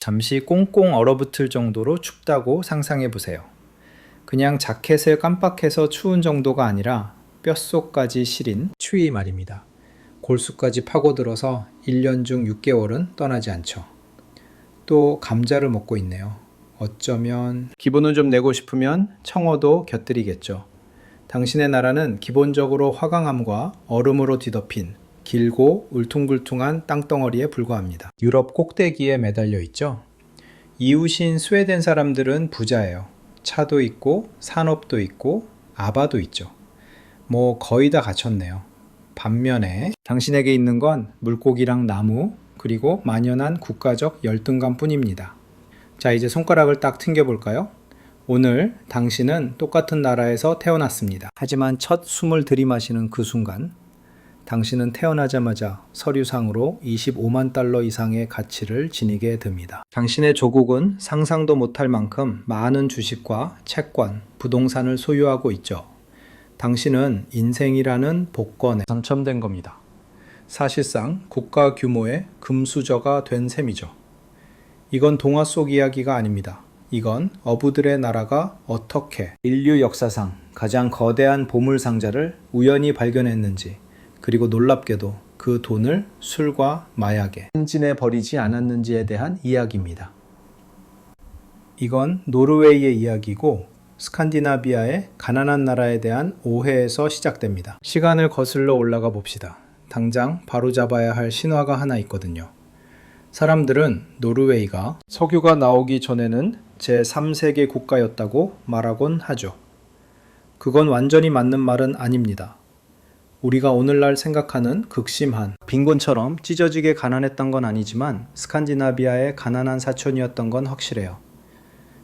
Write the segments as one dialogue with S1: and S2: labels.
S1: 잠시 꽁꽁 얼어붙을 정도로 춥다고 상상해 보세요. 그냥 자켓을 깜빡해서 추운 정도가 아니라 뼛속까지 시린 추위 말입니다. 골수까지 파고들어서 1년 중 6개월은 떠나지 않죠. 또 감자를 먹고 있네요. 어쩌면 기분을 좀 내고 싶으면 청어도 곁들이겠죠. 당신의 나라는 기본적으로 화강암과 얼음으로 뒤덮인 길고 울퉁불퉁한 땅덩어리에 불과합니다. 유럽 꼭대기에 매달려 있죠. 이웃인 스웨덴 사람들은 부자예요. 차도 있고 산업도 있고 아바도 있죠. 뭐 거의 다 갖췄네요. 반면에 당신에게 있는 건 물고기랑 나무 그리고 만연한 국가적 열등감 뿐입니다. 자, 이제 손가락을 딱 튕겨볼까요? 오늘 당신은 똑같은 나라에서 태어났습니다. 하지만 첫 숨을 들이마시는 그 순간 당신은 태어나자마자 서류상으로 25만 달러 이상의 가치를 지니게 됩니다. 당신의 조국은 상상도 못할 만큼 많은 주식과 채권, 부동산을 소유하고 있죠. 당신은 인생이라는 복권에 당첨된 겁니다. 사실상 국가 규모의 금수저가 된 셈이죠. 이건 동화 속 이야기가 아닙니다. 이건 어부들의 나라가 어떻게 인류 역사상 가장 거대한 보물상자를 우연히 발견했는지, 그리고 놀랍게도 그 돈을 술과 마약에 행진해 버리지 않았는지에 대한 이야기입니다. 이건 노르웨이의 이야기고 스칸디나비아의 가난한 나라에 대한 오해에서 시작됩니다. 시간을 거슬러 올라가 봅시다. 당장 바로잡아야 할 신화가 하나 있거든요. 사람들은 노르웨이가 석유가 나오기 전에는 제3세계 국가였다고 말하곤 하죠. 그건 완전히 맞는 말은 아닙니다. 우리가 오늘날 생각하는 극심한 빈곤처럼 찢어지게 가난했던 건 아니지만 스칸디나비아의 가난한 사촌이었던 건 확실해요.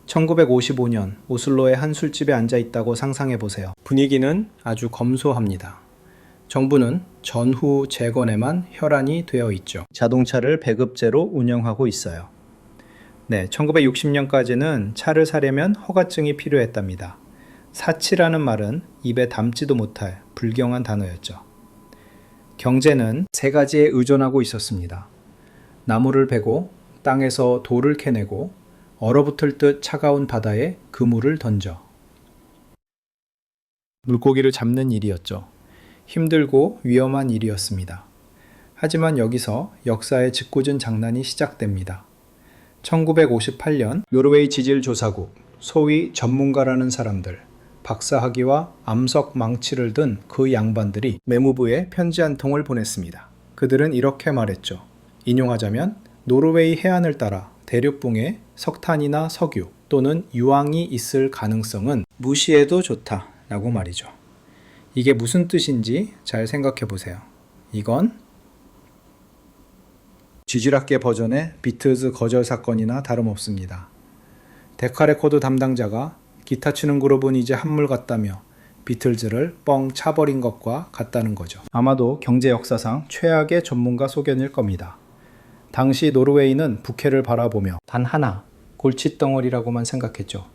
S1: 1955년 오슬로의 한 술집에 앉아 있다고 상상해 보세요. 분위기는 아주 검소합니다. 정부는 전후 재건에만 혈안이 되어 있죠. 자동차를 배급제로 운영하고 있어요. 네, 1960년까지는 차를 사려면 허가증이 필요했답니다. 사치라는 말은 입에 담지도 못할 불경한 단어였죠. 경제는 세 가지에 의존하고 있었습니다. 나무를 베고 땅에서 돌을 캐내고 얼어붙을 듯 차가운 바다에 그물을 던져. 물고기를 잡는 일이었죠. 힘들고 위험한 일이었습니다. 하지만 여기서 역사의 짓궂은 장난이 시작됩니다. 1958년 노르웨이 지질조사국, 소위 전문가라는 사람들, 박사학위와 암석 망치를 든 그 양반들이 매무부에 편지 한 통을 보냈습니다. 그들은 이렇게 말했죠. 인용하자면 노르웨이 해안을 따라 대륙붕에 석탄이나 석유 또는 유황이 있을 가능성은 무시해도 좋다라고 말이죠. 이게 무슨 뜻인지 잘 생각해 보세요. 이건 지질학계 버전의 비틀즈 거절 사건이나 다름없습니다. 데카레코드 담당자가 기타 치는 그룹은 이제 한물 같다며 비틀즈를 뻥 차버린 것과 같다는 거죠. 아마도 경제 역사상 최악의 전문가 소견일 겁니다. 당시 노르웨이는 북해를 바라보며 단 하나 골칫덩어리라고만 생각했죠.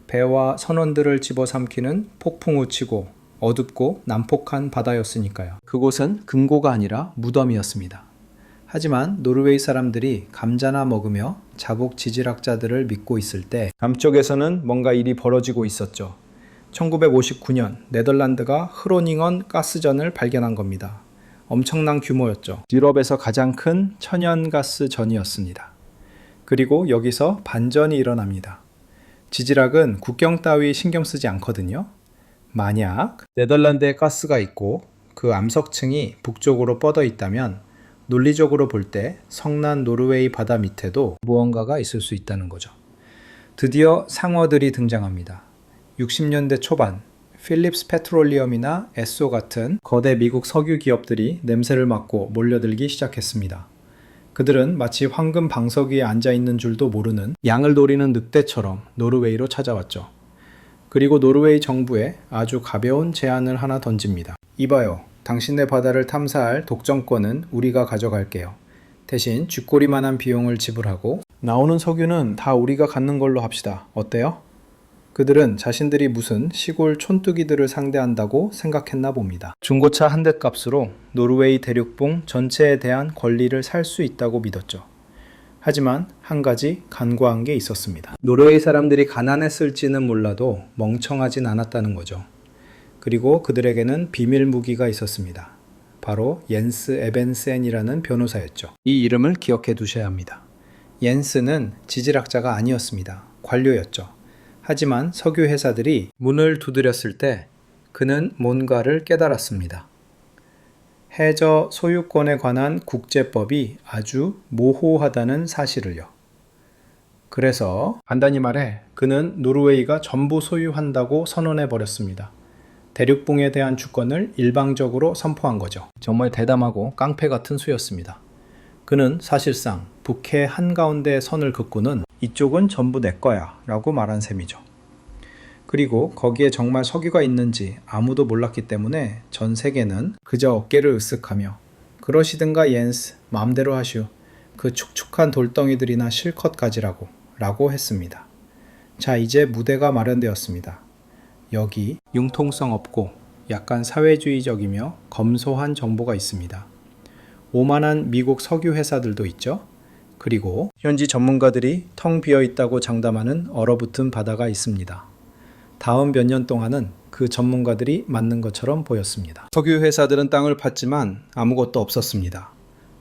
S1: 배와 선원들을 집어삼키는 폭풍우 치고 어둡고 난폭한 바다였으니까요. 그곳은 금고가 아니라 무덤이었습니다. 하지만 노르웨이 사람들이 감자나 먹으며 자국 지질학자들을 믿고 있을 때 남쪽에서는 뭔가 일이 벌어지고 있었죠. 1959년 네덜란드가 흐로닝언 가스전을 발견한 겁니다. 엄청난 규모였죠. 유럽에서 가장 큰 천연가스전이었습니다. 그리고 여기서 반전이 일어납니다. 지질학은 국경 따위 신경 쓰지 않거든요. 만약 네덜란드에 가스가 있고 그 암석층이 북쪽으로 뻗어 있다면 논리적으로 볼 때 성난 노르웨이 바다 밑에도 무언가가 있을 수 있다는 거죠. 드디어 상어들이 등장합니다. 60년대 초반 필립스 페트롤리엄이나 에소 같은 거대 미국 석유 기업들이 냄새를 맡고 몰려들기 시작했습니다. 그들은 마치 황금 방석 위에 앉아있는 줄도 모르는 양을 노리는 늑대처럼 노르웨이로 찾아왔죠. 그리고 노르웨이 정부에 아주 가벼운 제안을 하나 던집니다. 이봐요. 당신네 바다를 탐사할 독점권은 우리가 가져갈게요. 대신 쥐꼬리만한 비용을 지불하고 나오는 석유는 다 우리가 갖는 걸로 합시다. 어때요? 그들은 자신들이 무슨 시골 촌뜨기들을 상대한다고 생각했나 봅니다. 중고차 한 대 값으로 노르웨이 대륙붕 전체에 대한 권리를 살 수 있다고 믿었죠. 하지만 한 가지 간과한 게 있었습니다. 노르웨이 사람들이 가난했을지는 몰라도 멍청하진 않았다는 거죠. 그리고 그들에게는 비밀 무기가 있었습니다. 바로 옌스 에벤센이라는 변호사였죠. 이 이름을 기억해 두셔야 합니다. 옌스는 지질학자가 아니었습니다. 관료였죠. 하지만 석유 회사들이 문을 두드렸을 때 그는 뭔가를 깨달았습니다. 해저 소유권에 관한 국제법이 아주 모호하다는 사실을요. 그래서 간단히 말해 그는 노르웨이가 전부 소유한다고 선언해 버렸습니다. 대륙붕에 대한 주권을 일방적으로 선포한 거죠. 정말 대담하고 깡패 같은 수였습니다. 그는 사실상 북해 한가운데 선을 긋고는 이쪽은 전부 내 거야 라고 말한 셈이죠. 그리고 거기에 정말 석유가 있는지 아무도 몰랐기 때문에 전 세계는 그저 어깨를 으쓱하며 그러시든가 옌스 마음대로 하시오. 그 축축한 돌덩이들이나 실컷 가지라고 라고 했습니다. 자, 이제 무대가 마련되었습니다. 여기 융통성 없고 약간 사회주의적이며 검소한 정보가 있습니다. 오만한 미국 석유 회사들도 있죠. 그리고 현지 전문가들이 텅 비어 있다고 장담하는 얼어붙은 바다가 있습니다. 다음 몇 년 동안은 그 전문가들이 맞는 것처럼 보였습니다. 석유 회사들은 땅을 팠지만 아무것도 없었습니다.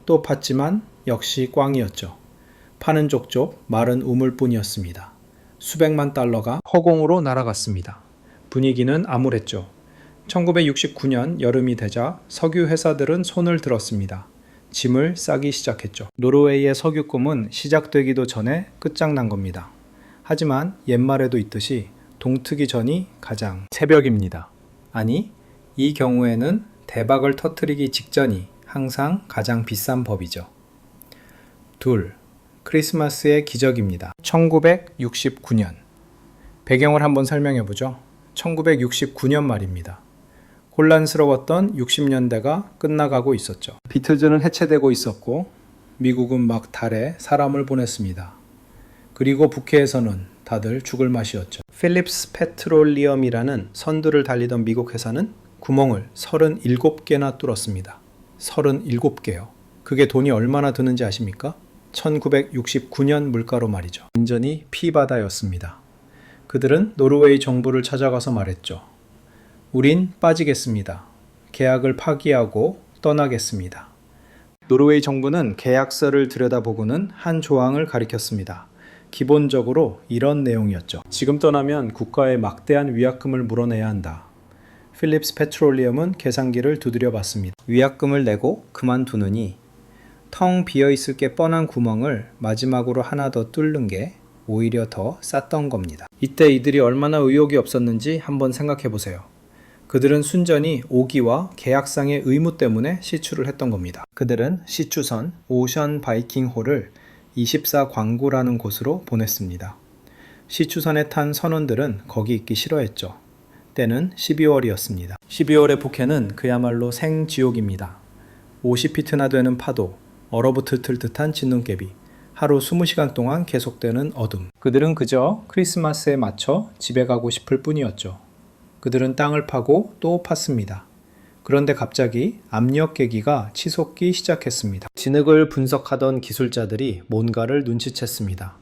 S1: 또 팠지만 역시 꽝이었죠. 파는 족족 마른 우물뿐이었습니다. 수백만 달러가 허공으로 날아갔습니다. 분위기는 암울했죠. 1969년 여름이 되자 석유 회사들은 손을 들었습니다. 짐을 싸기 시작했죠. 노르웨이의 석유 꿈은 시작되기도 전에 끝장난 겁니다. 하지만 옛말에도 있듯이 동트기 전이 가장 새벽입니다. 아니, 이 경우에는 대박을 터뜨리기 직전이 항상 가장 비싼 법이죠. 둘, 크리스마스의 기적입니다. 1969년. 배경을 한번 설명해보죠. 1969년 말입니다. 혼란스러웠던 60년대가 끝나가고 있었죠. 비틀즈는 해체되고 있었고 미국은 막 달에 사람을 보냈습니다. 그리고 북해에서는 다들 죽을 맛이었죠. 필립스 페트롤리엄이라는 선두를 달리던 미국 회사는 구멍을 37개나 뚫었습니다. 37개요. 그게 돈이 얼마나 드는지 아십니까? 1969년 물가로 말이죠. 완전히 피바다였습니다. 그들은 노르웨이 정부를 찾아가서 말했죠. 우린 빠지겠습니다. 계약을 파기하고 떠나겠습니다. 노르웨이 정부는 계약서를 들여다보고는 한 조항을 가리켰습니다. 기본적으로 이런 내용이었죠. 지금 떠나면 국가에 막대한 위약금을 물어내야 한다. 필립스 페트롤리엄은 계산기를 두드려 봤습니다. 위약금을 내고 그만두느니 텅 비어있을 게 뻔한 구멍을 마지막으로 하나 더 뚫는 게 오히려 더 쌌던 겁니다. 이때 이들이 얼마나 의욕이 없었는지 한번 생각해 보세요. 그들은 순전히 오기와 계약상의 의무 때문에 시추를 했던 겁니다. 그들은 시추선 오션 바이킹호를 24 광구라는 곳으로 보냈습니다. 시추선에 탄 선원들은 거기 있기 싫어했죠. 때는 12월이었습니다. 12월의 북해는 그야말로 생지옥입니다. 50피트나 되는 파도, 얼어붙을 듯한 진눈깨비, 하루 20시간 동안 계속되는 어둠. 그들은 그저 크리스마스에 맞춰 집에 가고 싶을 뿐이었죠. 그들은 땅을 파고 또 팠습니다. 그런데 갑자기 압력 계기가 치솟기 시작했습니다. 진흙을 분석하던 기술자들이 뭔가를 눈치챘습니다.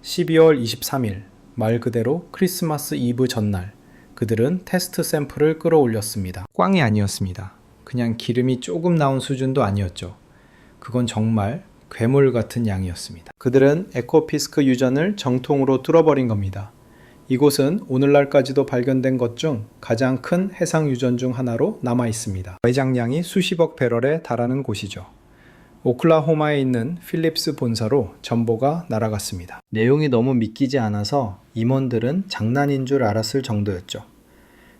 S1: 12월 23일, 말 그대로 크리스마스 이브 전날, 그들은 테스트 샘플을 끌어올렸습니다. 꽝이 아니었습니다. 그냥 기름이 조금 나온 수준도 아니었죠. 그건 정말 괴물 같은 양이었습니다. 그들은 에코피스크 유전을 정통으로 뚫어버린 겁니다. 이곳은 오늘날까지도 발견된 것 중 가장 큰 해상 유전 중 하나로 남아 있습니다. 외장량이 수십억 배럴에 달하는 곳이죠. 오클라호마에 있는 필립스 본사로 전보가 날아갔습니다. 내용이 너무 믿기지 않아서 임원들은 장난인 줄 알았을 정도였죠.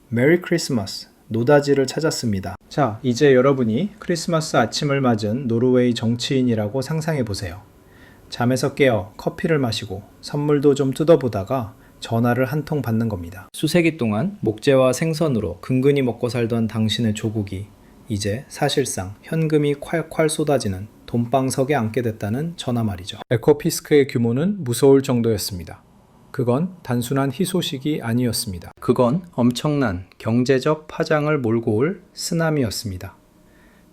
S1: 메리 크리스마스, 노다지를 찾았습니다. 자, 이제 여러분이 크리스마스 아침을 맞은 노르웨이 정치인이라고 상상해 보세요. 잠에서 깨어 커피를 마시고 선물도 좀 뜯어보다가 전화를 한 통 받는 겁니다. 수세기 동안 목재와 생선으로 근근히 먹고 살던 당신의 조국이 이제 사실상 현금이 콸콸 쏟아지는 돈방석에 앉게 됐다는 전화 말이죠. 에코피스크의 규모는 무서울 정도였습니다. 그건 단순한 희소식이 아니었습니다. 그건 엄청난 경제적 파장을 몰고 올 쓰나미였습니다.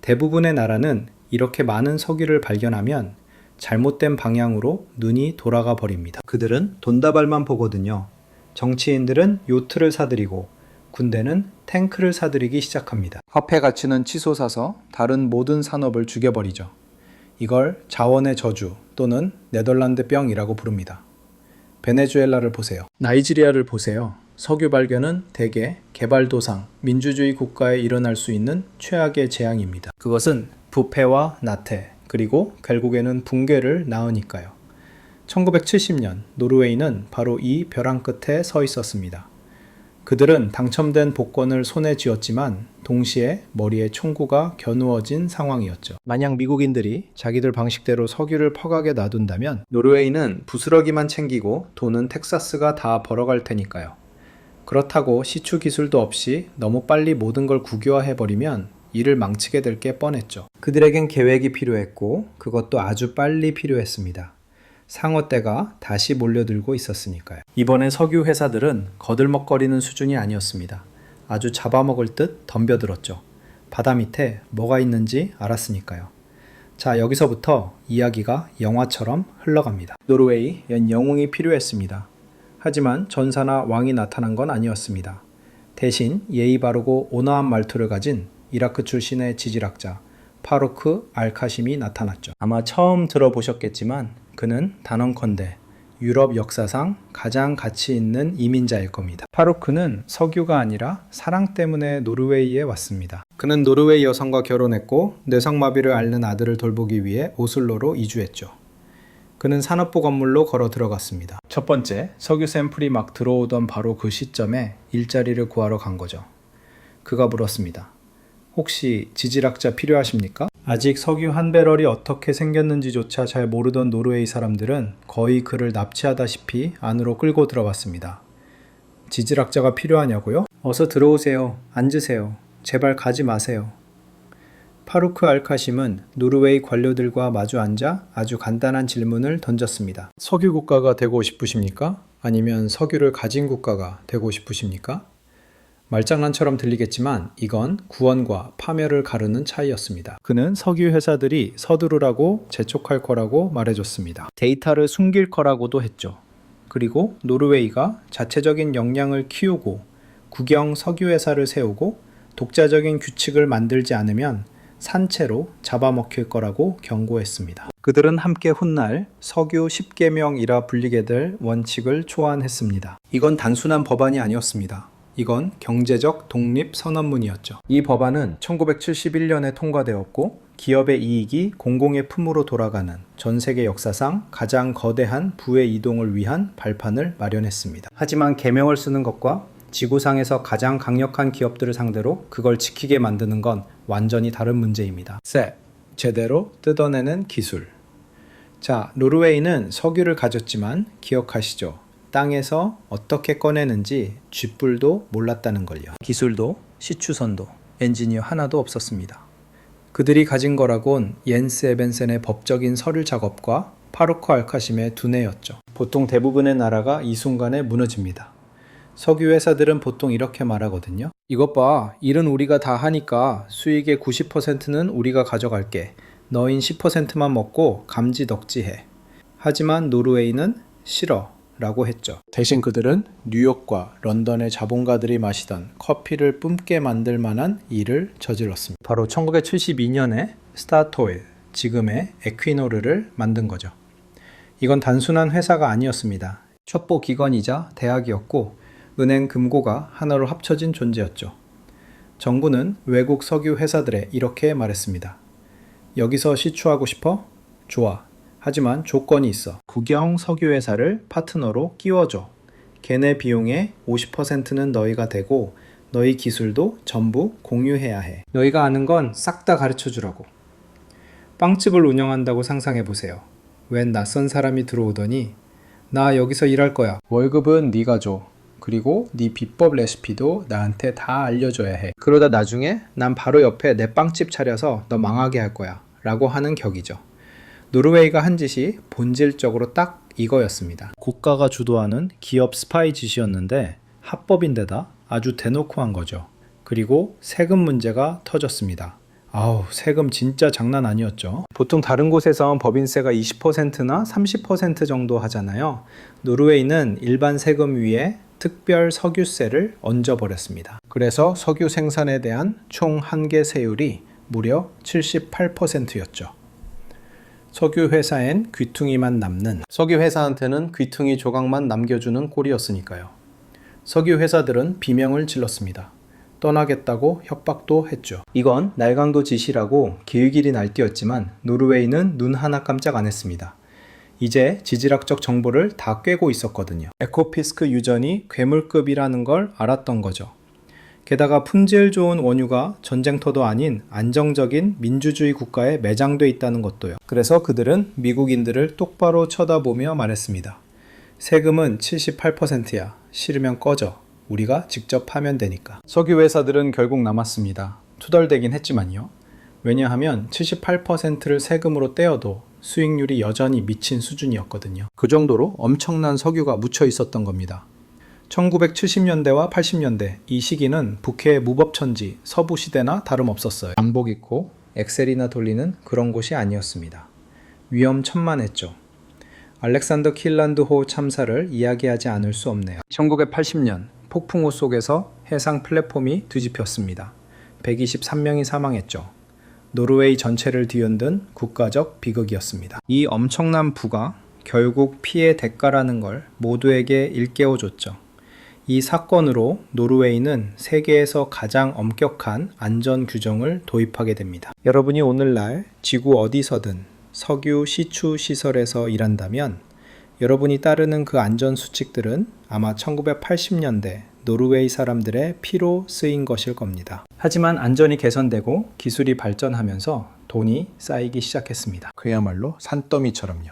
S1: 대부분의 나라는 이렇게 많은 석유를 발견하면 잘못된 방향으로 눈이 돌아가 버립니다. 그들은 돈다발만 보거든요. 정치인들은 요트를 사들이고 군대는 탱크를 사들이기 시작합니다. 화폐 가치는 치솟아서 다른 모든 산업을 죽여버리죠. 이걸 자원의 저주 또는 네덜란드병이라고 부릅니다. 베네수엘라를 보세요. 나이지리아를 보세요. 석유 발견은 대개 개발도상, 민주주의 국가에 일어날 수 있는 최악의 재앙입니다. 그것은 부패와 나태, 그리고 결국에는 붕괴를 낳으니까요. 1970년 노르웨이는 바로 이 벼랑 끝에 서 있었습니다. 그들은 당첨된 복권을 손에 쥐었지만 동시에 머리에 총구가 겨누어진 상황이었죠. 만약 미국인들이 자기들 방식대로 석유를 퍼가게 놔둔다면 노르웨이는 부스러기만 챙기고 돈은 텍사스가 다 벌어갈 테니까요. 그렇다고 시추 기술도 없이 너무 빨리 모든 걸 국유화해버리면 일을 망치게 될 게 뻔했죠. 그들에겐 계획이 필요했고 그것도 아주 빨리 필요했습니다. 상어떼가 다시 몰려들고 있었으니까요. 이번에 석유 회사들은 거들먹거리는 수준이 아니었습니다. 아주 잡아먹을 듯 덤벼들었죠. 바다 밑에 뭐가 있는지 알았으니까요. 자, 여기서부터 이야기가 영화처럼 흘러갑니다. 노르웨이 연 영웅이 필요했습니다. 하지만 전사나 왕이 나타난 건 아니었습니다. 대신 예의 바르고 온화한 말투를 가진 이라크 출신의 지질학자 파루크 알카심이 나타났죠. 아마 처음 들어보셨겠지만 그는 단언컨대 유럽 역사상 가장 가치 있는 이민자일 겁니다. 파루크는 석유가 아니라 사랑 때문에 노르웨이에 왔습니다. 그는 노르웨이 여성과 결혼했고 뇌성마비를 앓는 아들을 돌보기 위해 오슬로로 이주했죠. 그는 산업부 건물로 걸어 들어갔습니다. 첫 번째, 석유 샘플이 막 들어오던 바로 그 시점에 일자리를 구하러 간 거죠. 그가 물었습니다. 혹시 지질학자 필요하십니까? 아직 석유 한 배럴이 어떻게 생겼는지조차 잘 모르던 노르웨이 사람들은 거의 그를 납치하다시피 안으로 끌고 들어왔습니다. 지질학자가 필요하냐고요? 어서 들어오세요. 앉으세요. 제발 가지 마세요. 파루크 알카심은 노르웨이 관료들과 마주 앉아 아주 간단한 질문을 던졌습니다. 석유 국가가 되고 싶으십니까? 아니면 석유를 가진 국가가 되고 싶으십니까? 말장난처럼 들리겠지만 이건 구원과 파멸을 가르는 차이였습니다. 그는 석유 회사들이 서두르라고 재촉할 거라고 말해줬습니다. 데이터를 숨길 거라고도 했죠. 그리고 노르웨이가 자체적인 역량을 키우고 국영 석유 회사를 세우고 독자적인 규칙을 만들지 않으면 산채로 잡아먹힐 거라고 경고했습니다. 그들은 함께 훗날 석유 10계명이라 불리게 될 원칙을 초안했습니다. 이건 단순한 법안이 아니었습니다. 이건 경제적 독립 선언문이었죠. 이 법안은 1971년에 통과되었고 기업의 이익이 공공의 품으로 돌아가는 전 세계 역사상 가장 거대한 부의 이동을 위한 발판을 마련했습니다. 하지만 계명을 쓰는 것과 지구상에서 가장 강력한 기업들을 상대로 그걸 지키게 만드는 건 완전히 다른 문제입니다. 셋, 제대로 뜯어내는 기술. 자, 노르웨이는 석유를 가졌지만 기억하시죠? 땅에서 어떻게 꺼내는지 쥐뿔도 몰랐다는 걸요. 기술도 시추선도 엔지니어 하나도 없었습니다. 그들이 가진 거라곤 옌스 에벤센의 법적인 서류 작업과 파루크 알카심의 두뇌였죠. 보통 대부분의 나라가 이 순간에 무너집니다. 석유 회사들은 보통 이렇게 말하거든요. 이것 봐, 일은 우리가 다 하니까 수익의 90%는 우리가 가져갈게. 너인 10%만 먹고 감지덕지해. 하지만 노르웨이는 싫어 라고 했죠. 대신 그들은 뉴욕과 런던의 자본가들이 마시던 커피를 뿜게 만들 만한 일을 저질렀습니다. 바로 1972년에 스타토일, 지금의 에퀴노르를 만든 거죠. 이건 단순한 회사가 아니었습니다. 첩보 기관이자 대학이었고 은행 금고가 하나로 합쳐진 존재였죠. 정부는 외국 석유 회사들에 이렇게 말했습니다. 여기서 시추하고 싶어? 좋아. 하지만 조건이 있어. 국영 석유 회사를 파트너로 끼워줘. 걔네 비용의 50%는 너희가 되고 너희 기술도 전부 공유해야 해. 너희가 아는 건 싹 다 가르쳐 주라고. 빵집을 운영한다고 상상해 보세요. 웬 낯선 사람이 들어오더니 나 여기서 일할 거야. 월급은 네가 줘. 그리고 네 비법 레시피도 나한테 다 알려줘야 해. 그러다 나중에 난 바로 옆에 내 빵집 차려서 너 망하게 할 거야. 라고 하는 격이죠. 노르웨이가 한 짓이 본질적으로 딱 이거였습니다. 국가가 주도하는 기업 스파이 짓이었는데 합법인데다 아주 대놓고 한 거죠. 그리고 세금 문제가 터졌습니다. 아우, 세금 진짜 장난 아니었죠. 보통 다른 곳에선 법인세가 20%나 30% 정도 하잖아요. 노르웨이는 일반 세금 위에 특별 석유세를 얹어버렸습니다. 그래서 석유 생산에 대한 총 한계 세율이 무려 78%였죠. 석유 회사엔 귀퉁이만 남는, 석유 회사한테는 귀퉁이 조각만 남겨주는 꼴이었으니까요. 석유 회사들은 비명을 질렀습니다. 떠나겠다고 협박도 했죠. 이건 날강도 짓이라고 기웃길이 날뛰었지만 노르웨이는 눈 하나 깜짝 안 했습니다. 이제 지질학적 정보를 다 꿰고 있었거든요. 에코피스크 유전이 괴물급이라는 걸 알았던 거죠. 게다가 품질 좋은 원유가 전쟁터도 아닌 안정적인 민주주의 국가에 매장돼 있다는 것도요. 그래서 그들은 미국인들을 똑바로 쳐다보며 말했습니다. 세금은 78%야. 싫으면 꺼져. 우리가 직접 하면 되니까. 석유 회사들은 결국 남았습니다. 투덜대긴 했지만요. 왜냐하면 78%를 세금으로 떼어도 수익률이 여전히 미친 수준이었거든요. 그 정도로 엄청난 석유가 묻혀 있었던 겁니다. 1970년대와 80년대 이 시기는 북해의 무법천지 서부시대나 다름없었어요. 양복 입고 엑셀이나 돌리는 그런 곳이 아니었습니다. 위험천만했죠. 알렉산더 킬란드호 참사를 이야기하지 않을 수 없네요. 1980년 폭풍우 속에서 해상 플랫폼이 뒤집혔습니다. 123명이 사망했죠. 노르웨이 전체를 뒤흔든 국가적 비극이었습니다. 이 엄청난 부가 결국 피해 대가라는 걸 모두에게 일깨워줬죠. 이 사건으로 노르웨이는 세계에서 가장 엄격한 안전 규정을 도입하게 됩니다. 여러분이 오늘날 지구 어디서든 석유 시추 시설에서 일한다면 여러분이 따르는 그 안전 수칙들은 아마 1980년대 노르웨이 사람들의 피로 쓰인 것일 겁니다. 하지만 안전이 개선되고 기술이 발전하면서 돈이 쌓이기 시작했습니다. 그야말로 산더미처럼요.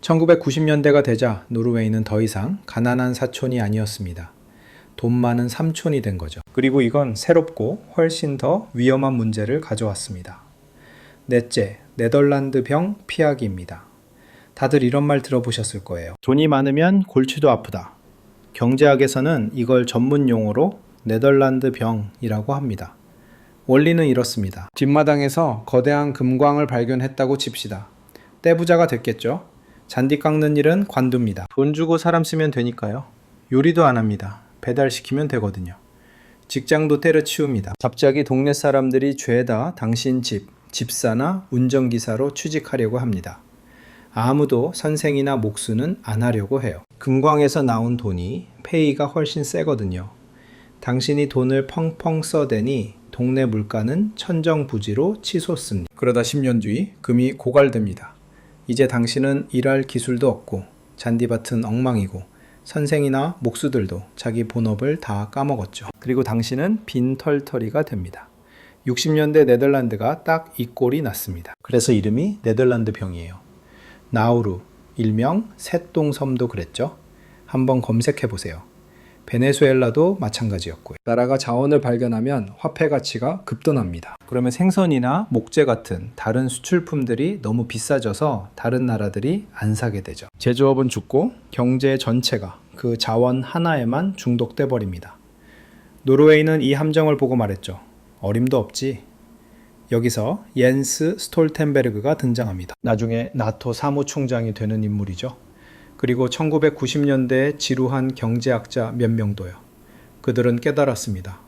S1: 1990년대가 되자 노르웨이는 더 이상 가난한 사촌이 아니었습니다. 돈 많은 삼촌이 된 거죠. 그리고 이건 새롭고 훨씬 더 위험한 문제를 가져왔습니다. 넷째, 네덜란드병 피하기입니다. 다들 이런 말 들어보셨을 거예요. 돈이 많으면 골치도 아프다. 경제학에서는 이걸 전문 용어로 네덜란드병이라고 합니다. 원리는 이렇습니다. 뒷마당에서 거대한 금광을 발견했다고 칩시다. 떼부자가 됐겠죠? 잔디 깎는 일은 관두입니다. 돈 주고 사람 쓰면 되니까요. 요리도 안 합니다. 배달시키면 되거든요. 직장도 때려치웁니다. 갑자기 동네 사람들이 죄다 당신 집사나 운전기사로 취직하려고 합니다. 아무도 선생이나 목수는 안 하려고 해요. 금광에서 나온 돈이 페이가 훨씬 세거든요. 당신이 돈을 펑펑 써대니 동네 물가는 천정부지로 치솟습니다. 그러다 10년 뒤 금이 고갈됩니다. 이제 당신은 일할 기술도 없고 잔디밭은 엉망이고 선생이나 목수들도 자기 본업을 다 까먹었죠. 그리고 당신은 빈털터리가 됩니다. 60년대 네덜란드가 딱 이 꼴이 났습니다. 그래서 이름이 네덜란드병이에요. 나우루, 일명 새똥섬도 그랬죠. 한번 검색해보세요. 베네수엘라도 마찬가지였고요. 나라가 자원을 발견하면 화폐 가치가 급등합니다. 그러면 생선이나 목재 같은 다른 수출품들이 너무 비싸져서 다른 나라들이 안 사게 되죠. 제조업은 죽고 경제 전체가 그 자원 하나에만 중독돼 버립니다. 노르웨이는 이 함정을 보고 말했죠. 어림도 없지. 여기서 옌스 스톨텐베르그가 등장합니다. 나중에 나토 사무총장이 되는 인물이죠. 그리고 1990년대에 지루한 경제학자 몇 명도요. 그들은 깨달았습니다.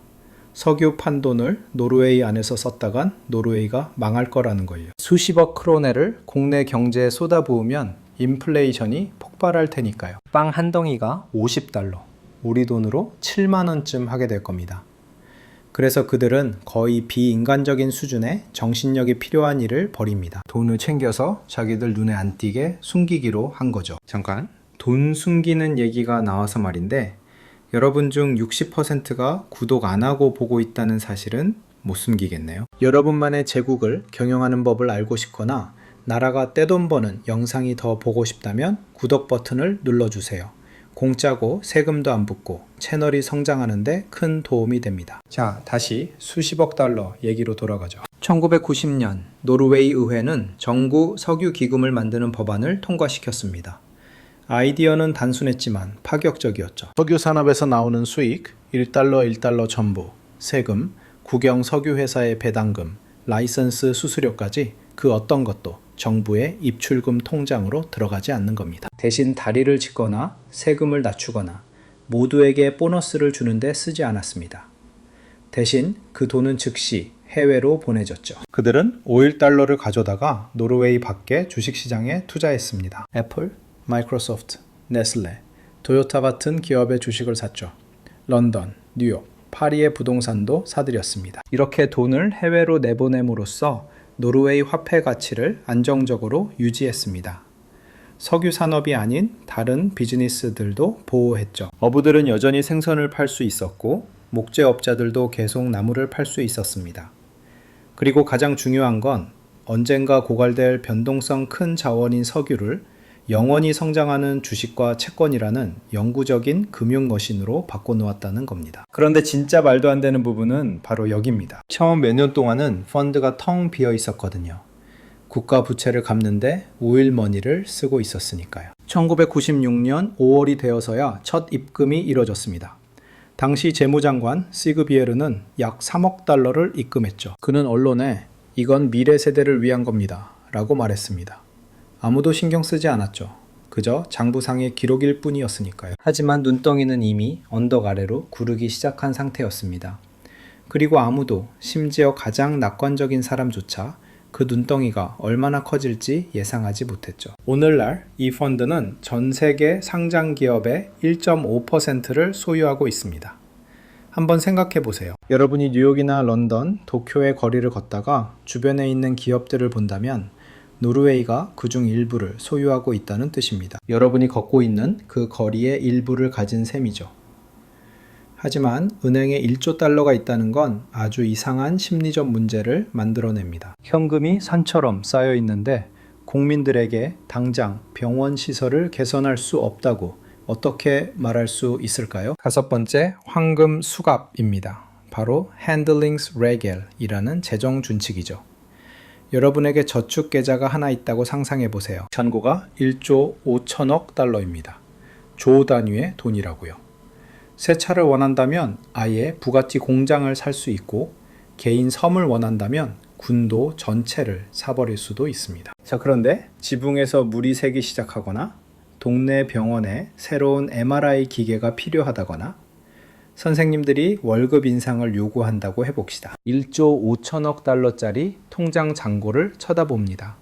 S1: 석유 판돈을 노르웨이 안에서 썼다간 노르웨이가 망할 거라는 거예요. 수십억 크로네를 국내 경제에 쏟아부으면 인플레이션이 폭발할 테니까요. 빵 한 덩이가 50달러, 우리 돈으로 7만 원쯤 하게 될 겁니다. 그래서 그들은 거의 비인간적인 수준의 정신력이 필요한 일을 벌입니다. 돈을 챙겨서 자기들 눈에 안 띄게 숨기기로 한 거죠. 잠깐, 돈 숨기는 얘기가 나와서 말인데 여러분 중 60%가 구독 안 하고 보고 있다는 사실은 못 숨기겠네요. 여러분만의 제국을 경영하는 법을 알고 싶거나 나라가 떼돈 버는 영상이 더 보고 싶다면 구독 버튼을 눌러주세요. 공짜고 세금도 안 붙고 채널이 성장하는데 큰 도움이 됩니다. 자, 다시 수십억 달러 얘기로 돌아가죠. 1990년 노르웨이 의회는 정부 석유 기금을 만드는 법안을 통과시켰습니다. 아이디어는 단순했지만 파격적이었죠. 석유 산업에서 나오는 수익, 1달러 1달러 전부, 세금, 국영 석유 회사의 배당금, 라이선스 수수료까지 그 어떤 것도 정부의 입출금 통장으로 들어가지 않는 겁니다. 대신 다리를 짓거나 세금을 낮추거나 모두에게 보너스를 주는데 쓰지 않았습니다. 대신 그 돈은 즉시 해외로 보내졌죠. 그들은 오일 달러를 가져다가 노르웨이 밖의 주식시장에 투자했습니다. 애플, 마이크로소프트, 네슬레, 토요타 같은 기업의 주식을 샀죠. 런던, 뉴욕, 파리의 부동산도 사들였습니다. 이렇게 돈을 해외로 내보냄으로써 노르웨이 화폐 가치를 안정적으로 유지했습니다. 석유 산업이 아닌 다른 비즈니스들도 보호했죠. 어부들은 여전히 생선을 팔 수 있었고 목재업자들도 계속 나무를 팔 수 있었습니다. 그리고 가장 중요한 건 언젠가 고갈될 변동성 큰 자원인 석유를 영원히 성장하는 주식과 채권이라는 영구적인 금융 머신으로 바꿔놓았다는 겁니다. 그런데 진짜 말도 안 되는 부분은 바로 여기입니다. 처음 몇 년 동안은 펀드가 텅 비어 있었거든요. 국가 부채를 갚는데 오일 머니를 쓰고 있었으니까요. 1996년 5월이 되어서야 첫 입금이 이뤄졌습니다. 당시 재무장관 시그비에르는 약 3억 달러를 입금했죠. 그는 언론에 이건 미래 세대를 위한 겁니다 라고 말했습니다. 아무도 신경 쓰지 않았죠. 그저 장부상의 기록일 뿐이었으니까요. 하지만 눈덩이는 이미 언덕 아래로 구르기 시작한 상태였습니다. 그리고 아무도, 심지어 가장 낙관적인 사람조차 그 눈덩이가 얼마나 커질지 예상하지 못했죠. 오늘날 이 펀드는 전 세계 상장 기업의 1.5%를 소유하고 있습니다. 한번 생각해 보세요. 여러분이 뉴욕이나 런던, 도쿄의 거리를 걷다가 주변에 있는 기업들을 본다면 노르웨이가 그중 일부를 소유하고 있다는 뜻입니다. 여러분이 걷고 있는 그 거리의 일부를 가진 셈이죠. 하지만 은행에 1조 달러가 있다는 건 아주 이상한 심리적 문제를 만들어냅니다. 현금이 산처럼 쌓여 있는데 국민들에게 당장 병원 시설을 개선할 수 없다고 어떻게 말할 수 있을까요? 5번째, 황금 수갑입니다. 바로 Handlings Regel이라는 재정 준칙이죠. 여러분에게 저축 계좌가 하나 있다고 상상해 보세요. 잔고가 1조 5천억 달러입니다. 조 단위의 돈이라고요. 새 차를 원한다면 아예 부가티 공장을 살 수 있고 개인 섬을 원한다면 군도 전체를 사버릴 수도 있습니다. 자, 그런데 지붕에서 물이 새기 시작하거나 동네 병원에 새로운 MRI 기계가 필요하다거나 선생님들이 월급 인상을 요구한다고 해봅시다. 1조 5천억 달러짜리 통장 잔고를 쳐다봅니다.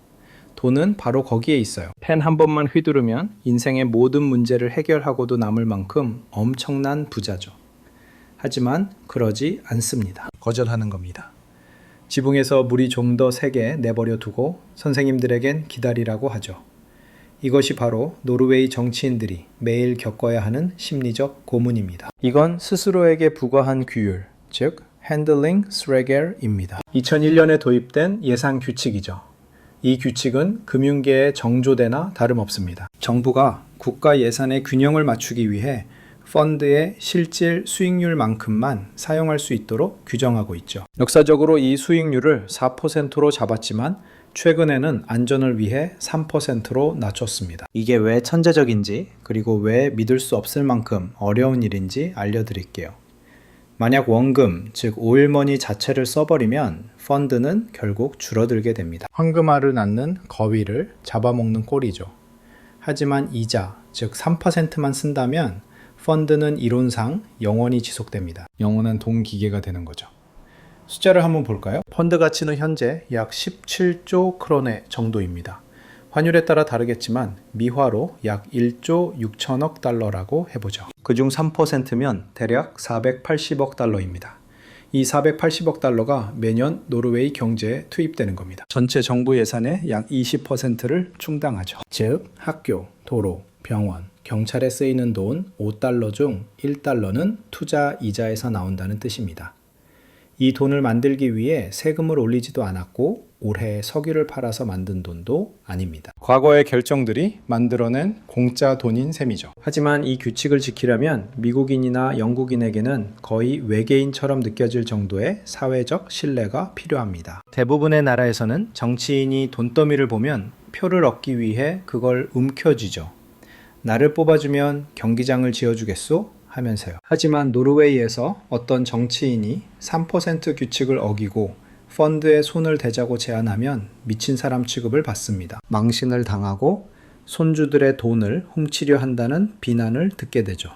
S1: 돈은 바로 거기에 있어요. 펜 한 번만 휘두르면 인생의 모든 문제를 해결하고도 남을 만큼 엄청난 부자죠. 하지만 그러지 않습니다. 거절하는 겁니다. 지붕에서 물이 좀 더 새게 내버려 두고 선생님들에겐 기다리라고 하죠. 이것이 바로 노르웨이 정치인들이 매일 겪어야 하는 심리적 고문입니다. 이건 스스로에게 부과한 규율, 즉 Handling Regel입니다. 2001년에 도입된 예상 규칙이죠. 이 규칙은 금융계의 정조대나 다름없습니다. 정부가 국가 예산의 균형을 맞추기 위해 펀드의 실질 수익률만큼만 사용할 수 있도록 규정하고 있죠. 역사적으로 이 수익률을 4%로 잡았지만 최근에는 안전을 위해 3%로 낮췄습니다. 이게 왜 천재적인지 그리고 왜 믿을 수 없을 만큼 어려운 일인지 알려드릴게요. 만약 원금, 즉 오일머니 자체를 써버리면 펀드는 결국 줄어들게 됩니다. 황금알을 낳는 거위를 잡아먹는 꼴이죠. 하지만 이자, 즉 3%만 쓴다면 펀드는 이론상 영원히 지속됩니다. 영원한 돈 기계가 되는 거죠. 숫자를 한번 볼까요? 펀드 가치는 현재 약 17조 크로네 정도입니다. 환율에 따라 다르겠지만 미화로 약 1조 6천억 달러라고 해보죠. 그중 3%면 대략 480억 달러입니다. 이 480억 달러가 매년 노르웨이 경제에 투입되는 겁니다. 전체 정부 예산의 약 20%를 충당하죠. 즉 학교, 도로, 병원, 경찰에 쓰이는 돈 5달러 중 1달러는 투자 이자에서 나온다는 뜻입니다. 이 돈을 만들기 위해 세금을 올리지도 않았고 올해 석유를 팔아서 만든 돈도 아닙니다. 과거의 결정들이 만들어낸 공짜 돈인 셈이죠. 하지만 이 규칙을 지키려면 미국인이나 영국인에게는 거의 외계인처럼 느껴질 정도의 사회적 신뢰가 필요합니다. 대부분의 나라에서는 정치인이 돈더미를 보면 표를 얻기 위해 그걸 움켜쥐죠. 나를 뽑아주면 경기장을 지어주겠소? 하면서요. 하지만 노르웨이에서 어떤 정치인이 3% 규칙을 어기고 펀드에 손을 대자고 제안하면 미친 사람 취급을 받습니다. 망신을 당하고 손주들의 돈을 훔치려 한다는 비난을 듣게 되죠.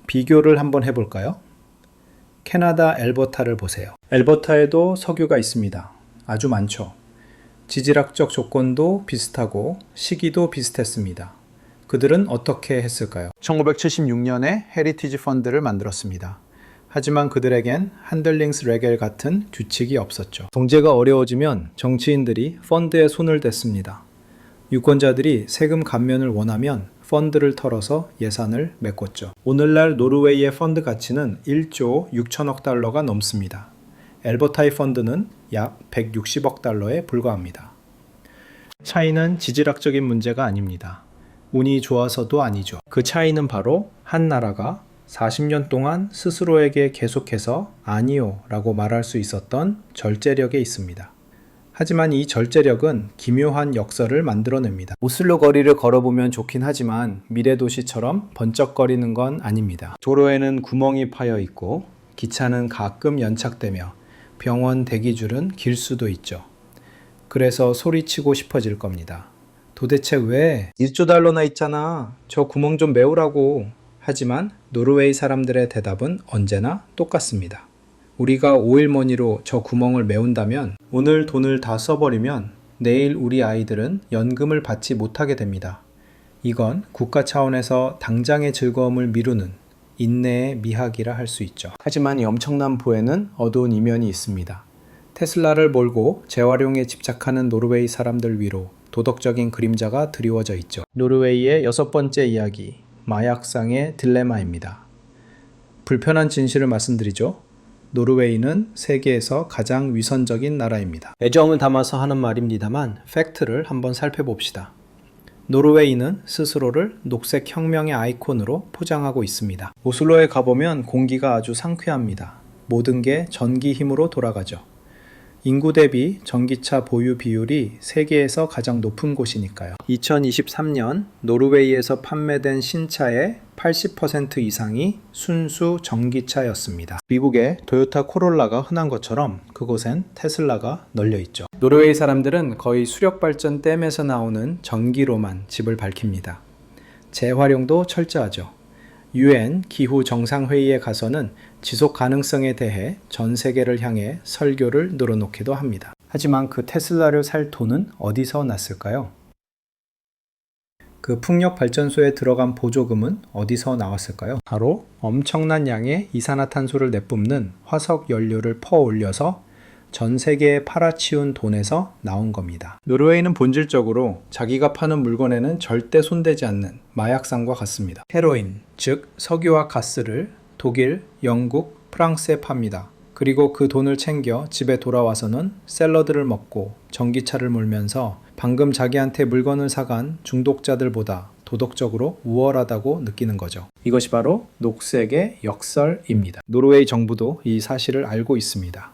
S1: 비교를 한번 해볼까요? 캐나다 엘버타를 보세요. 엘버타에도 석유가 있습니다. 아주 많죠. 지질학적 조건도 비슷하고 시기도 비슷했습니다. 그들은 어떻게 했을까요? 1976년에 헤리티지 펀드를 만들었습니다. 하지만 그들에겐 한들링스 레겔 같은 규칙이 없었죠. 경제가 어려워지면 정치인들이 펀드에 손을 댔습니다. 유권자들이 세금 감면을 원하면 펀드를 털어서 예산을 메꿨죠. 오늘날 노르웨이의 펀드 가치는 1조 6천억 달러가 넘습니다. 엘버타의 펀드는 약 160억 달러에 불과합니다. 차이는 지질학적인 문제가 아닙니다. 운이 좋아서도 아니죠. 그 차이는 바로 한 나라가 40년 동안 스스로에게 계속해서 아니요 라고 말할 수 있었던 절제력에 있습니다. 하지만 이 절제력은 기묘한 역설을 만들어냅니다. 오슬로 거리를 걸어보면 좋긴 하지만 미래도시처럼 번쩍거리는 건 아닙니다. 도로에는 구멍이 파여 있고 기차는 가끔 연착되며 병원 대기줄은 길 수도 있죠. 그래서 소리치고 싶어질 겁니다. 도대체 왜 1조 달러나 있잖아. 저 구멍 좀 메우라고. 하지만 노르웨이 사람들의 대답은 언제나 똑같습니다. 우리가 오일머니로 저 구멍을 메운다면 오늘 돈을 다 써버리면 내일 우리 아이들은 연금을 받지 못하게 됩니다. 이건 국가 차원에서 당장의 즐거움을 미루는 인내의 미학이라 할 수 있죠. 하지만 이 엄청난 부에는 어두운 이면이 있습니다. 테슬라를 몰고 재활용에 집착하는 노르웨이 사람들 위로 도덕적인 그림자가 드리워져 있죠. 노르웨이의 6번째 이야기, 마약상의 딜레마입니다. 불편한 진실을 말씀드리죠. 노르웨이는 세계에서 가장 위선적인 나라입니다. 애정을 담아서 하는 말입니다만 팩트를 한번 살펴봅시다. 노르웨이는 스스로를 녹색 혁명의 아이콘으로 포장하고 있습니다. 오슬로에 가보면 공기가 아주 상쾌합니다. 모든 게 전기 힘으로 돌아가죠. 인구 대비 전기차 보유 비율이 세계에서 가장 높은 곳이니까요. 2023년 노르웨이에서 판매된 신차의 80% 이상이 순수 전기차였습니다. 미국의 토요타 코롤라가 흔한 것처럼 그곳엔 테슬라가 널려 있죠. 노르웨이 사람들은 거의 수력발전 댐에서 나오는 전기로만 집을 밝힙니다. 재활용도 철저하죠. UN 기후 정상회의에 가서는 지속 가능성에 대해 전 세계를 향해 설교를 늘어놓기도 합니다. 하지만 그 테슬라를 살 돈은 어디서 났을까요? 그 풍력 발전소에 들어간 보조금은 어디서 나왔을까요? 바로 엄청난 양의 이산화탄소를 내뿜는 화석 연료를 퍼올려서 전 세계에 팔아치운 돈에서 나온 겁니다. 노르웨이는 본질적으로 자기가 파는 물건에는 절대 손대지 않는 마약상과 같습니다. 헤로인, 즉 석유와 가스를 독일, 영국, 프랑스에 팝니다. 그리고 그 돈을 챙겨 집에 돌아와서는 샐러드를 먹고 전기차를 몰면서 방금 자기한테 물건을 사간 중독자들보다 도덕적으로 우월하다고 느끼는 거죠. 이것이 바로 녹색의 역설입니다. 노르웨이 정부도 이 사실을 알고 있습니다.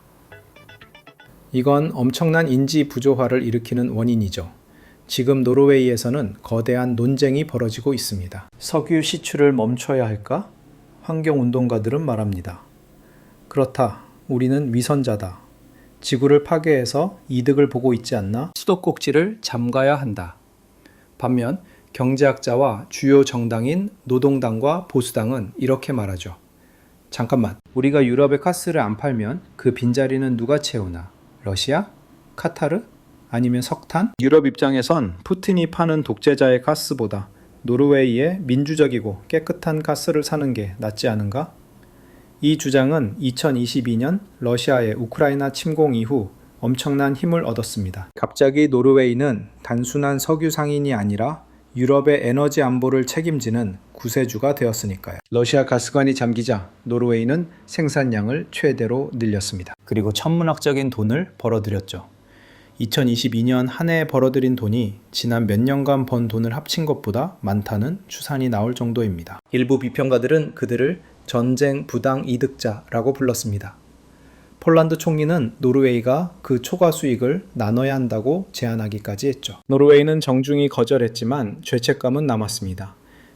S1: 이건 엄청난 인지 부조화를 일으키는 원인이죠. 지금 노르웨이에서는 거대한 논쟁이 벌어지고 있습니다. 석유 시출을 멈춰야 할까? 환경운동가들은 말합니다. 그렇다. 우리는 위선자다. 지구를 파괴해서 이득을 보고 있지 않나? 수도꼭지를 잠가야 한다. 반면 경제학자와 주요 정당인 노동당과 보수당은 이렇게 말하죠. 잠깐만, 우리가 유럽에 가스를 안 팔면 그 빈자리는 누가 채우나? 러시아? 카타르? 아니면 석탄? 유럽 입장에선 푸틴이 파는 독재자의 가스보다 노르웨이의 민주적이고 깨끗한 가스를 사는 게 낫지 않은가? 이 주장은 2022년 러시아의 우크라이나 침공 이후 엄청난 힘을 얻었습니다. 갑자기 노르웨이는 단순한 석유 상인이 아니라 유럽의 에너지 안보를 책임지는 구세주가 되었으니까요. 러시아 가스관이 잠기자 노르웨이는 생산량을 최대로 늘렸습니다. 그리고 천문학적인 돈을 벌어들였죠. 2022년 한 해에 벌어들인 돈이 지난 몇 년간 번 돈을 합친 것보다 많다는 추산이 나올 정도입니다. 일부 비평가들은 그들을 전쟁 부당 이득자라고 불렀습니다. 폴란드 총리는 노르웨이가 그 초과 수익을 나눠야 한다고 제안하기까지 했죠. 노르웨이는 정중히 거절했지만 죄책감은 남았습니다.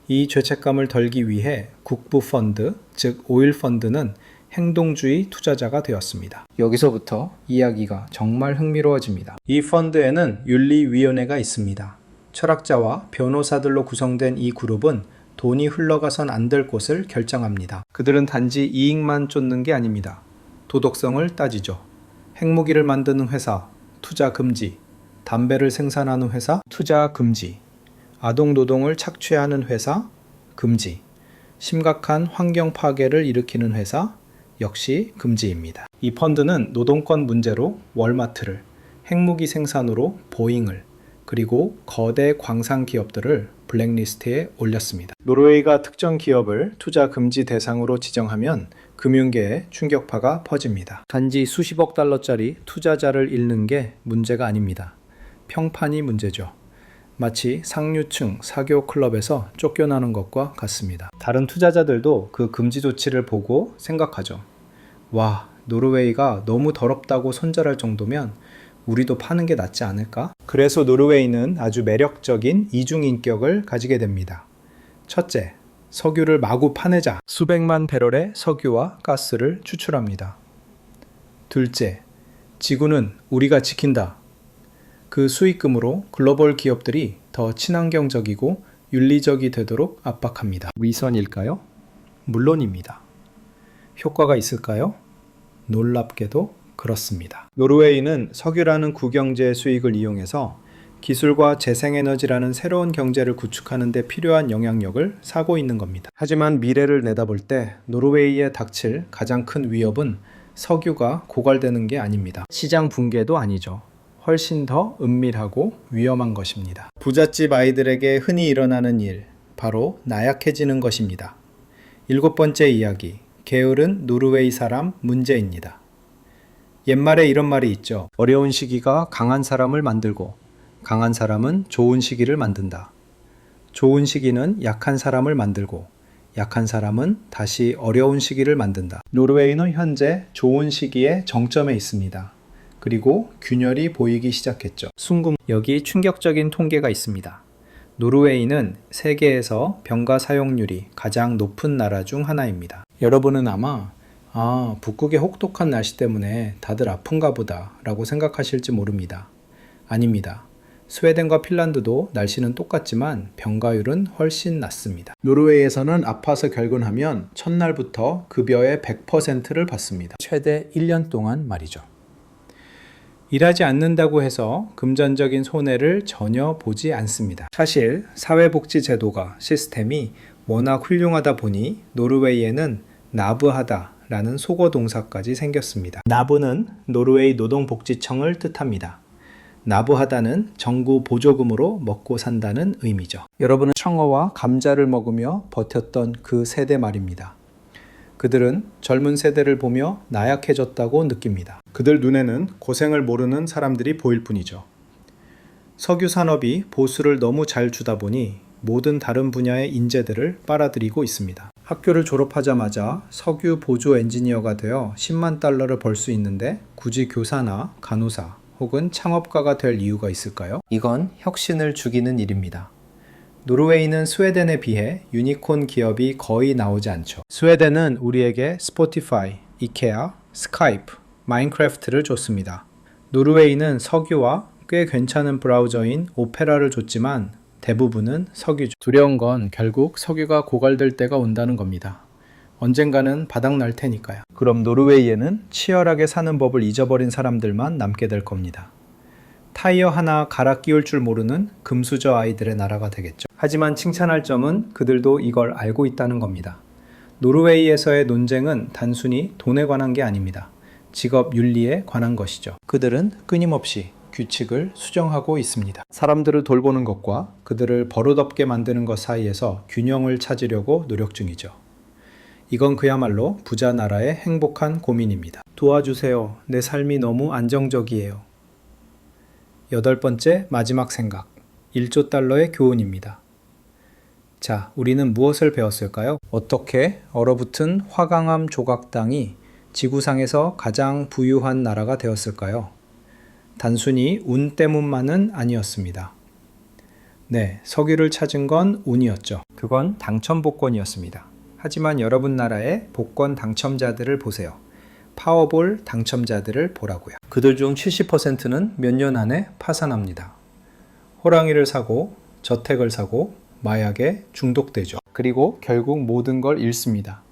S1: 이 죄책감을 덜기 위해 국부 펀드, 즉 오일 펀드는 행동주의 투자자가 되었습니다. 여기서부터 이야기가 정말 흥미로워집니다. 이 펀드에는 윤리위원회가 있습니다. 철학자와 변호사들로 구성된 이 그룹은 돈이 흘러가선 안 될 곳을 결정합니다. 그들은 단지 이익만 쫓는 게 아닙니다. 도덕성을 따지죠. 핵무기를 만드는 회사, 투자 금지. 담배를 생산하는 회사, 투자 금지. 아동노동을 착취하는 회사, 금지. 심각한 환경 파괴를 일으키는 회사, 역시 금지입니다. 이 펀드는 노동권 문제로 월마트를, 핵무기 생산으로 보잉을, 그리고 거대 광산 기업들을 블랙리스트에 올렸습니다. 노르웨이가 특정 기업을 투자 금지 대상으로 지정하면 금융계에 충격파가 퍼집니다. 단지 수십억 달러짜리 투자자를 잃는 게 문제가 아닙니다. 평판이 문제죠. 마치 상류층 사교 클럽에서 쫓겨나는 것과 같습니다. 다른 투자자들도 그 금지 조치를 보고 생각하죠. 와, 노르웨이가 너무 더럽다고 손절할 정도면 우리도 파는 게 낫지 않을까? 그래서 노르웨이는 아주 매력적인 이중인격을 가지게 됩니다. 첫째, 석유를 마구 파내자. 수백만 배럴의 석유와 가스를 추출합니다. 둘째, 지구는 우리가 지킨다. 그 수익금으로 글로벌 기업들이 더 친환경적이고 윤리적이 되도록 압박합니다. 위선일까요? 물론입니다. 효과가 있을까요? 놀랍게도 그렇습니다. 노르웨이는 석유라는 국영지의 수익을 이용해서 기술과 재생에너지라는 새로운 경제를 구축하는 데 필요한 영향력을 사고 있는 겁니다. 하지만 미래를 내다볼 때 노르웨이에 닥칠 가장 큰 위협은 석유가 고갈되는 게 아닙니다. 시장 붕괴도 아니죠. 훨씬 더 은밀하고 위험한 것입니다. 부잣집 아이들에게 흔히 일어나는 일, 바로 나약해지는 것입니다. 7번째 이야기, 게으른 노르웨이 사람 문제입니다. 옛말에 이런 말이 있죠. 어려운 시기가 강한 사람을 만들고 강한 사람은 좋은 시기를 만든다. 좋은 시기는 약한 사람을 만들고 약한 사람은 다시 어려운 시기를 만든다. 노르웨이는 현재 좋은 시기의 정점에 있습니다. 그리고 균열이 보이기 시작했죠. 순금, 여기 충격적인 통계가 있습니다. 노르웨이는 세계에서 병가 사용률이 가장 높은 나라 중 하나입니다. 여러분은 아마 북극의 혹독한 날씨 때문에 다들 아픈가 보다 라고 생각하실지 모릅니다. 아닙니다. 스웨덴과 핀란드도 날씨는 똑같지만 병가율은 훨씬 낮습니다. 노르웨이에서는 아파서 결근하면 첫날부터 급여의 100%를 받습니다. 최대 1년 동안 말이죠. 일하지 않는다고 해서 금전적인 손해를 전혀 보지 않습니다. 사실 사회복지제도가 시스템이 워낙 훌륭하다 보니 노르웨이에는 나브하다 라는 속어 동사까지 생겼습니다. 나브는 노르웨이 노동복지청을 뜻합니다. 나브하다는 정부 보조금으로 먹고 산다는 의미죠. 여러분은 청어와 감자를 먹으며 버텼던 그 세대 말입니다. 그들은 젊은 세대를 보며 나약해졌다고 느낍니다. 그들 눈에는 고생을 모르는 사람들이 보일 뿐이죠. 석유 산업이 보수를 너무 잘 주다 보니 모든 다른 분야의 인재들을 빨아들이고 있습니다. 학교를 졸업하자마자 석유 보조 엔지니어가 되어 10만 달러를 벌 수 있는데 굳이 교사나 간호사 혹은 창업가가 될 이유가 있을까요? 이건 혁신을 죽이는 일입니다. 노르웨이는 스웨덴에 비해 유니콘 기업이 거의 나오지 않죠. 스웨덴은 우리에게 스포티파이, 이케아, 스카이프, 마인크래프트를 줬습니다. 노르웨이는 석유와 꽤 괜찮은 브라우저인 오페라를 줬지만 대부분은 석유죠. 두려운 건 결국 석유가 고갈될 때가 온다는 겁니다. 언젠가는 바닥 날 테니까요. 그럼 노르웨이에는 치열하게 사는 법을 잊어버린 사람들만 남게 될 겁니다. 타이어 하나 갈아 끼울 줄 모르는 금수저 아이들의 나라가 되겠죠. 하지만 칭찬할 점은 그들도 이걸 알고 있다는 겁니다. 노르웨이에서의 논쟁은 단순히 돈에 관한 게 아닙니다. 직업 윤리에 관한 것이죠. 그들은 끊임없이 규칙을 수정하고 있습니다. 사람들을 돌보는 것과 그들을 버릇없게 만드는 것 사이에서 균형을 찾으려고 노력 중이죠. 이건 그야말로 부자 나라의 행복한 고민입니다. 도와주세요. 내 삶이 너무 안정적이에요. 8번째 마지막 생각. 1조 달러의 교훈입니다. 자, 우리는 무엇을 배웠을까요? 어떻게 얼어붙은 화강암 조각당이 지구상에서 가장 부유한 나라가 되었을까요? 단순히 운 때문만은 아니었습니다. 네, 석유를 찾은 건 운이었죠. 그건 당첨 복권이었습니다. 하지만 여러분 나라의 복권 당첨자들을 보세요. 파워볼 당첨자들을 보라고요. 그들 중 70%는 몇 년 안에 파산합니다. 호랑이를 사고 저택을 사고 마약에 중독되죠. 그리고 결국 모든 걸 잃습니다.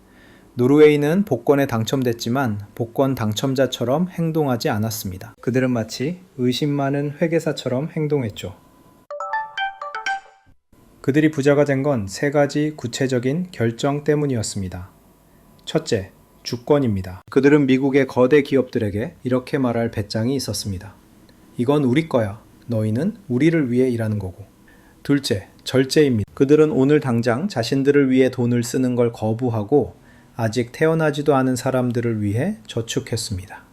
S1: 노르웨이는 복권에 당첨됐지만 복권 당첨자처럼 행동하지 않았습니다. 그들은 마치 의심 많은 회계사처럼 행동했죠. 그들이 부자가 된 건 세 가지 구체적인 결정 때문이었습니다. 첫째, 주권입니다. 그들은 미국의 거대 기업들에게 이렇게 말할 배짱이 있었습니다. 이건 우리 거야. 너희는 우리를 위해 일하는 거고. 둘째, 절제입니다. 그들은 오늘 당장 자신들을 위해 돈을 쓰는 걸 거부하고 아직 태어나지도 않은 사람들을 위해 저축했습니다.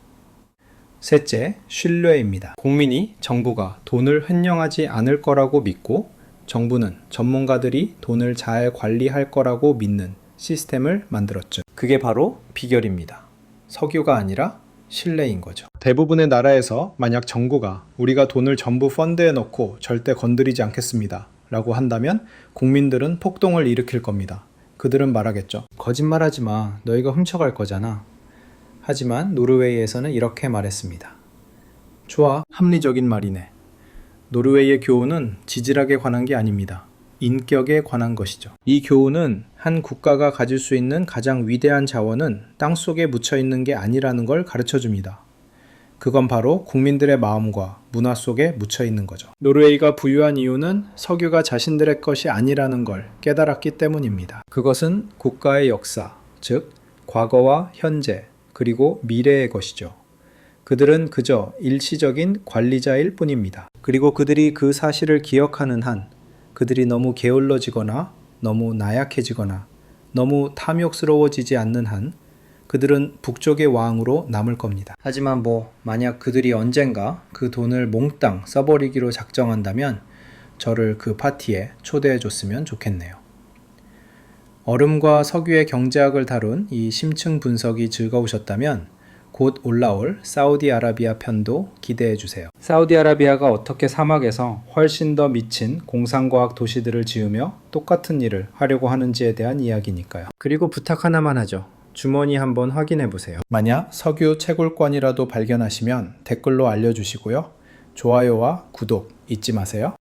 S1: 셋째, 신뢰입니다. 국민이 정부가 돈을 횡령하지 않을 거라고 믿고 정부는 전문가들이 돈을 잘 관리할 거라고 믿는 시스템을 만들었죠. 그게 바로 비결입니다. 석유가 아니라 신뢰인 거죠. 대부분의 나라에서 만약 정부가 우리가 돈을 전부 펀드에 넣고 절대 건드리지 않겠습니다 라고 한다면 국민들은 폭동을 일으킬 겁니다. 그들은 말하겠죠. 거짓말하지 마. 너희가 훔쳐갈 거잖아. 하지만 노르웨이에서는 이렇게 말했습니다. 좋아, 합리적인 말이네. 노르웨이의 교훈은 지질학에 관한 게 아닙니다. 인격에 관한 것이죠. 이 교훈은 한 국가가 가질 수 있는 가장 위대한 자원은 땅속에 묻혀 있는 게 아니라는 걸 가르쳐 줍니다. 그건 바로 국민들의 마음과 문화 속에 묻혀 있는 거죠. 노르웨이가 부유한 이유는 석유가 자신들의 것이 아니라는 걸 깨달았기 때문입니다. 그것은 국가의 역사, 즉 과거와 현재, 그리고 미래의 것이죠. 그들은 그저 일시적인 관리자일 뿐입니다. 그리고 그들이 그 사실을 기억하는 한 그들이 너무 게을러지거나 너무 나약해지거나 너무 탐욕스러워지지 않는 한 그들은 북쪽의 왕으로 남을 겁니다. 하지만 만약 그들이 언젠가 그 돈을 몽땅 써버리기로 작정한다면 저를 그 파티에 초대해 줬으면 좋겠네요. 얼음과 석유의 경제학을 다룬 이 심층 분석이 즐거우셨다면 곧 올라올 사우디아라비아 편도 기대해 주세요. 사우디아라비아가 어떻게 사막에서 훨씬 더 미친 공상과학 도시들을 지으며 똑같은 일을 하려고 하는지에 대한 이야기니까요. 그리고 부탁 하나만 하죠. 주머니 한번 확인해 보세요. 만약 석유 채굴권이라도 발견하시면 댓글로 알려주시고요. 좋아요와 구독 잊지 마세요.